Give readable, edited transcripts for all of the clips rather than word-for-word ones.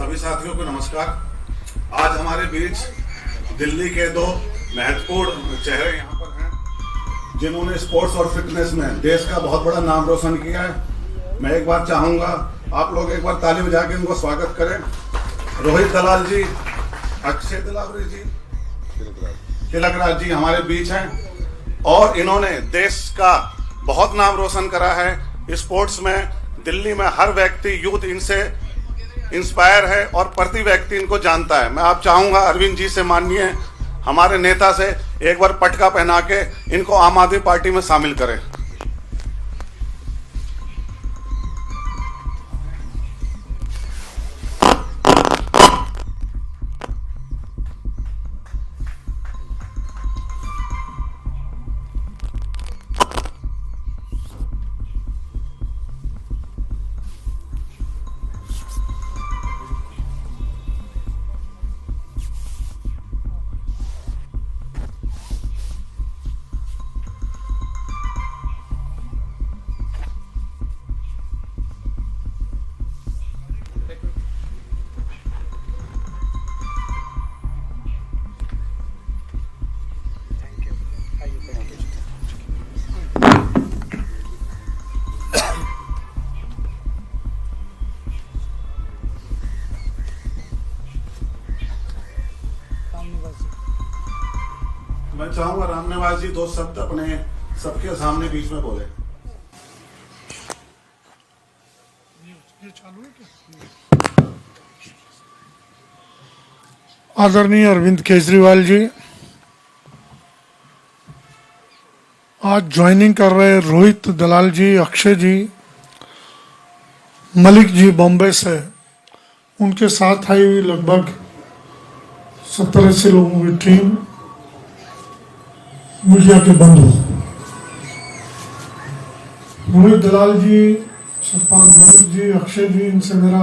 सभी साथियों को नमस्कार। आज हमारे बीच दिल्ली के दो महत्वपूर्ण चेहरे यहाँ पर हैं जिन्होंने स्पोर्ट्स और फिटनेस में देश का बहुत बड़ा नाम रोशन किया है। मैं एक बार चाहूँगा आप लोग एक बार ताली बजा के इनको स्वागत करें। रोहित दलाल जी, अक्षय दिलावरी जी, तिलकराज जी हमारे बीच हैं और इन्होंने देश का बहुत नाम रोशन करा है स्पोर्ट्स में। दिल्ली में हर व्यक्ति, यूथ इनसे इंस्पायर है और प्रति व्यक्ति इनको जानता है। मैं आप चाहूंगा अरविंद जी से, माननीय हमारे नेता से, एक बार पटका पहना के इनको आम आदमी पार्टी में शामिल करें। मैं चाहूंगा रामनिवास जी दो शब्द अपने सबके सामने बीच में बोले। आदरणीय अरविंद केजरीवाल जी, आज ज्वाइनिंग कर रहे रोहित दलाल जी, अक्षय जी, मलिक जी बॉम्बे से, उनके साथ आई हुई लगभग 70-80 लोगों की टीम, मीडिया के बंधु, रोहित दलाल जी, सतपाल मलिक जी, अक्षय जी, इनसे मेरा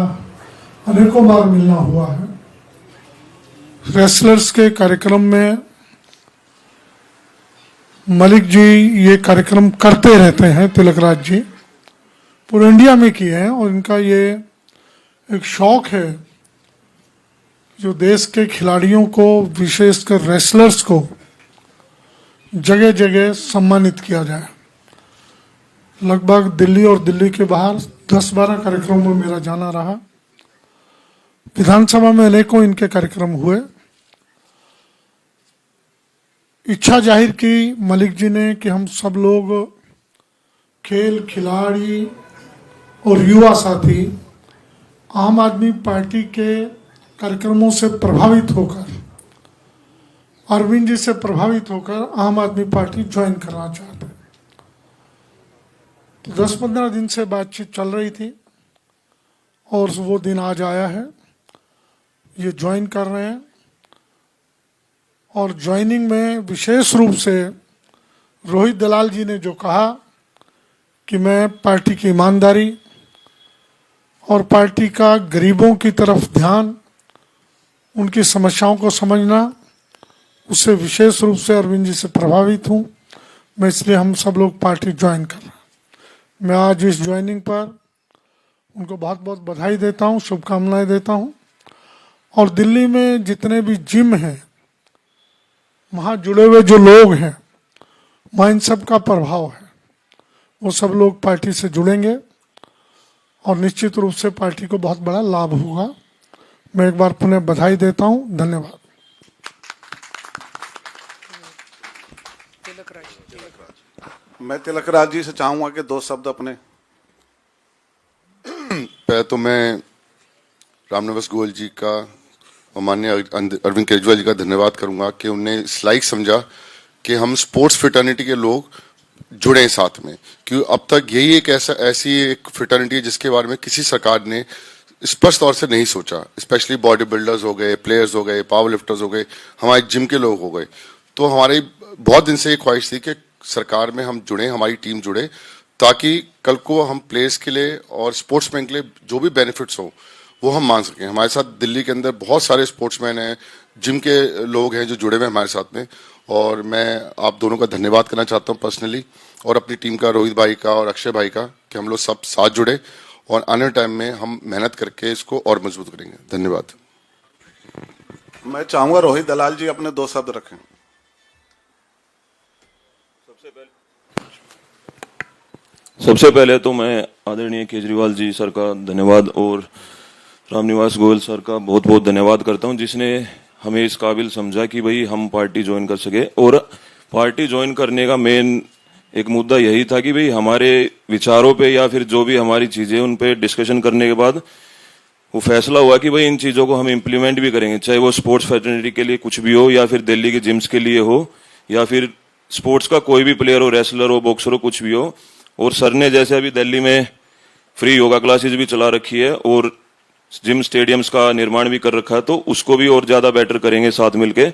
अनेकों बार मिलना हुआ है। रेसलर्स के कार्यक्रम में मलिक जी ये कार्यक्रम करते रहते हैं, तिलकराज जी पूरे इंडिया में किए हैं और इनका ये एक शौक है जो देश के खिलाड़ियों को, विशेषकर रेसलर्स को जगह जगह सम्मानित किया जाए। लगभग दिल्ली और दिल्ली के बाहर 10-12 कार्यक्रमों में मेरा जाना रहा। विधानसभा में अनेकों इनके कार्यक्रम हुए। इच्छा जाहिर की मलिक जी ने कि हम सब लोग खेल खिलाड़ी और युवा साथी आम आदमी पार्टी के कार्यक्रमों से प्रभावित होकर, अरविंद जी से प्रभावित होकर आम आदमी पार्टी ज्वाइन करना चाहते हैं। तो 10-15 दिन से बातचीत चल रही थी और वो दिन आज आया है। ये ज्वाइन कर रहे हैं और ज्वाइनिंग में विशेष रूप से रोहित दलाल जी ने जो कहा कि मैं पार्टी की ईमानदारी और पार्टी का गरीबों की तरफ ध्यान, उनकी समस्याओं को समझना, उससे विशेष रूप से अरविंद जी से प्रभावित हूँ मैं, इसलिए हम सब लोग पार्टी ज्वाइन कर रहे हैं। मैं आज इस ज्वाइनिंग पर उनको बहुत बहुत बधाई देता हूँ, शुभकामनाएं देता हूँ। और दिल्ली में जितने भी जिम हैं, वहाँ जुड़े हुए जो लोग हैं, वहाँ इन सब का प्रभाव है। वो सब लोग पार्टी से जुड़ेंगे और निश्चित रूप से पार्टी को बहुत बड़ा लाभ होगा। मैं एक बार पुनः बधाई देता हूँ। धन्यवाद। मैं तिलकराज जी से चाहूंगा कि दो शब्द अपने। पहले तो मैं रामनिवास गोयल जी का और माननीय अरविंद केजरीवाल जी का धन्यवाद करूंगा कि उन्होंने लाइक समझा कि हम स्पोर्ट्स फ्रेटर्निटी के लोग जुड़े साथ में, क्योंकि अब तक यही एक ऐसी एक फ्रेटर्निटी है जिसके बारे में किसी सरकार ने स्पष्ट तौर से नहीं सोचा। स्पेशली बॉडी बिल्डर्स हो गए, प्लेयर्स हो गए, पावर लिफ्टर्स हो गए, हमारे जिम के लोग हो गए। तो हमारी बहुत दिन से ये ख्वाहिश थी कि सरकार में हम जुड़े, हमारी टीम जुड़े, ताकि कल को हम प्लेयर्स के लिए और स्पोर्ट्समैन के लिए जो भी बेनिफिट्स हो वो हम मान सकें। हमारे साथ दिल्ली के अंदर बहुत सारे स्पोर्ट्समैन हैं, जिम के लोग हैं जो जुड़े हुए हैं हमारे साथ में, और मैं आप दोनों का धन्यवाद करना चाहता हूं पर्सनली, और अपनी टीम का, रोहित भाई का और अक्षय भाई का, कि हम लोग सब साथ जुड़े और आने टाइम में हम मेहनत करके इसको और मजबूत करेंगे। धन्यवाद। मैं चाहूंगा रोहित दलाल जी अपने 2 शब्द रखें। सबसे पहले तो मैं आदरणीय केजरीवाल जी सर का धन्यवाद और रामनिवास गोयल सर का बहुत बहुत धन्यवाद करता हूं, जिसने हमें इस काबिल समझा कि भाई हम पार्टी ज्वाइन कर सके। और पार्टी ज्वाइन करने का मेन एक मुद्दा यही था कि भाई हमारे विचारों पे या फिर जो भी हमारी चीजें उन पे डिस्कशन करने के बाद वो फैसला हुआ कि भाई इन चीजों को हम इम्प्लीमेंट भी करेंगे, चाहे वो स्पोर्ट्स फैटर्निटी के लिए कुछ भी हो या फिर दिल्ली के जिम्स के लिए हो या फिर स्पोर्ट्स का कोई भी प्लेयर हो, रेसलर हो, बॉक्सर हो, कुछ भी हो। और सर ने जैसे अभी दिल्ली में फ्री योगा क्लासेस भी चला रखी है और जिम स्टेडियम्स का निर्माण भी कर रखा है, तो उसको भी और ज्यादा बेटर करेंगे साथ मिलके।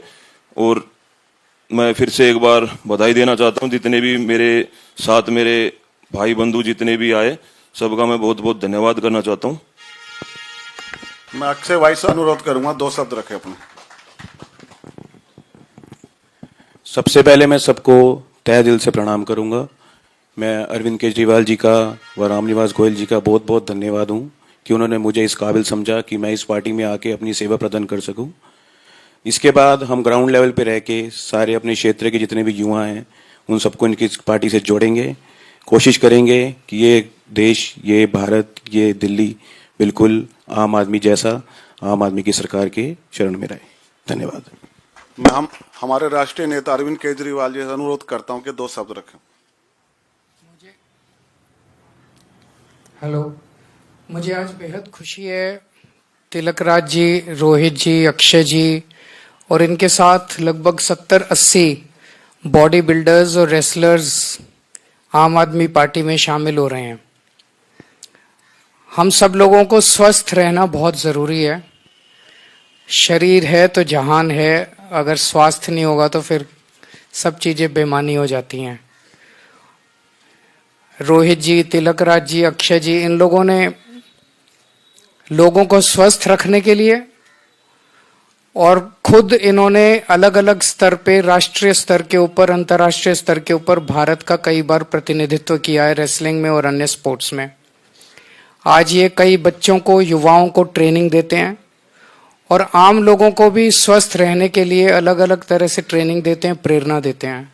और मैं फिर से एक बार बधाई देना चाहता हूं जितने भी मेरे साथ मेरे भाई बंधु जितने भी आए, सबका मैं बहुत बहुत धन्यवाद करना चाहता हूं। मैं अक्षय भाई से अनुरोध करूंगा 2 शब्द रखें अपने। सबसे पहले मैं सबको तहे दिल से प्रणाम करूंगा। मैं अरविंद केजरीवाल जी का व रामनिवास गोयल जी का बहुत बहुत धन्यवाद हूं कि उन्होंने मुझे इस काबिल समझा कि मैं इस पार्टी में आके अपनी सेवा प्रदान कर सकूं। इसके बाद हम ग्राउंड लेवल पे रह के सारे अपने क्षेत्र के जितने भी युवा हैं उन सबको इनकी पार्टी से जोड़ेंगे, कोशिश करेंगे कि ये देश, ये भारत, ये दिल्ली बिल्कुल आम आदमी जैसा, आम आदमी की सरकार के शरण में रहे। धन्यवाद। मैं हमारे राष्ट्रीय नेता अरविंद केजरीवाल जी से अनुरोध करता हूं कि 2 शब्द रखें। हेलो, मुझे आज बेहद खुशी है तिलकराज जी, रोहित जी, अक्षय जी और इनके साथ लगभग 70-80 बॉडी बिल्डर्स और रेसलर्स आम आदमी पार्टी में शामिल हो रहे हैं। हम सब लोगों को स्वस्थ रहना बहुत ज़रूरी है। शरीर है तो जहान है, अगर स्वास्थ्य नहीं होगा तो फिर सब चीज़ें बेमानी हो जाती हैं। रोहित जी, तिलकराज जी, अक्षय जी, इन लोगों ने लोगों को स्वस्थ रखने के लिए और खुद इन्होंने अलग अलग स्तर पे, राष्ट्रीय स्तर के ऊपर, अंतर्राष्ट्रीय स्तर के ऊपर भारत का कई बार प्रतिनिधित्व किया है रेसलिंग में और अन्य स्पोर्ट्स में। आज ये कई बच्चों को, युवाओं को ट्रेनिंग देते हैं और आम लोगों को भी स्वस्थ रहने के लिए अलग अलग तरह से ट्रेनिंग देते हैं, प्रेरणा देते हैं।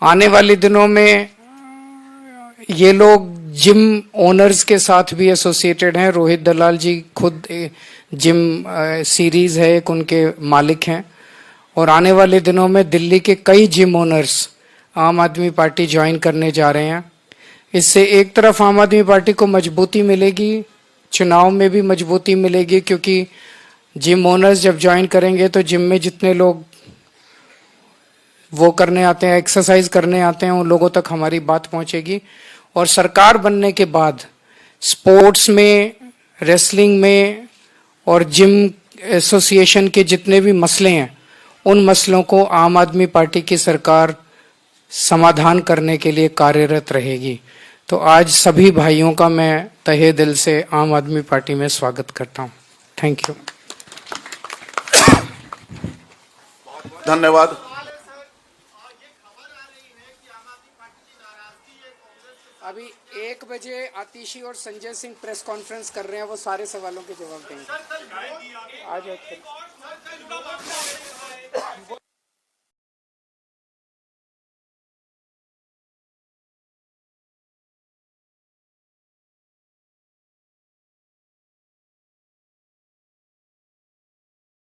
आने वाले दिनों में ये लोग जिम ओनर्स के साथ भी एसोसिएटेड हैं। रोहित दलाल जी खुद जिम सीरीज है एक, उनके मालिक हैं। और आने वाले दिनों में दिल्ली के कई जिम ओनर्स आम आदमी पार्टी ज्वाइन करने जा रहे हैं। इससे एक तरफ आम आदमी पार्टी को मजबूती मिलेगी, चुनाव में भी मजबूती मिलेगी, क्योंकि जिम ओनर्स जब ज्वाइन करेंगे तो जिम में जितने लोग वो करने आते हैं, एक्सरसाइज करने आते हैं, उन लोगों तक हमारी बात पहुंचेगी। और सरकार बनने के बाद स्पोर्ट्स में, रेसलिंग में और जिम एसोसिएशन के जितने भी मसले हैं, उन मसलों को आम आदमी पार्टी की सरकार समाधान करने के लिए कार्यरत रहेगी। तो आज सभी भाइयों का मैं तहे दिल से आम आदमी पार्टी में स्वागत करता हूं। Thank you. धन्यवाद। अभी 1 बजे आतिशी और संजय सिंह प्रेस कॉन्फ्रेंस कर रहे हैं, वो सारे सवालों के जवाब देंगे। आ जाओ।